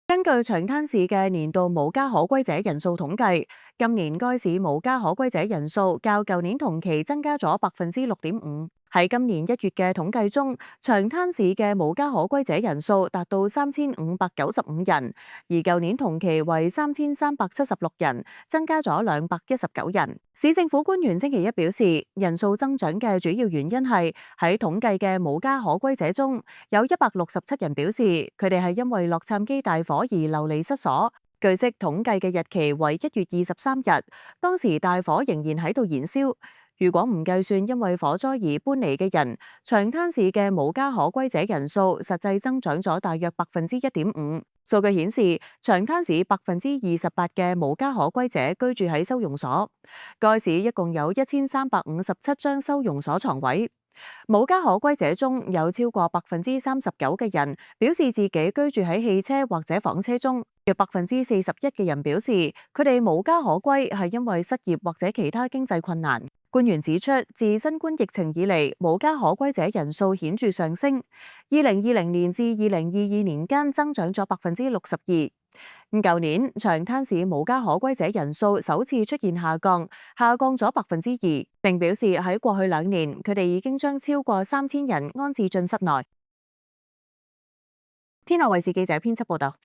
根據長灘市嘅年度無家可歸者人數統計，今年該市無家可歸者人數較舊年同期增加咗6.5%。喺今年1月嘅統計中，長灘市嘅無家可歸者人數達到3595人，而舊年同期為3376人，增加咗219人。市政府官員星期一表示，人數增長嘅主要原因係喺統計嘅無家可歸者中，有167人表示佢哋係因為洛杉磯大火而流離失所。據悉，統計嘅日期為1月23日，當時大火仍然喺度燃燒。如果唔計算因為火災而搬離嘅人，長灘市嘅無家可歸者人數實際增長咗大約1.5%。數據顯示，長灘市28%嘅無家可歸者居住喺收容所。該市一共有1357張收容所床位。無家可歸者中有超過39%嘅人表示自己居住喺汽車或者房車中，約41%嘅人表示佢哋無家可歸係因為失業或者其他經濟困難。官員指出，自新冠疫情以嚟，無家可歸者人數顯著上升，2020年至2022年間增長咗62%。舊年長灘市無家可歸者人數首次出現下降咗2%，並表示喺過去2年，佢哋已經將超過3000人安置進室內。天下衛視記者編輯報道。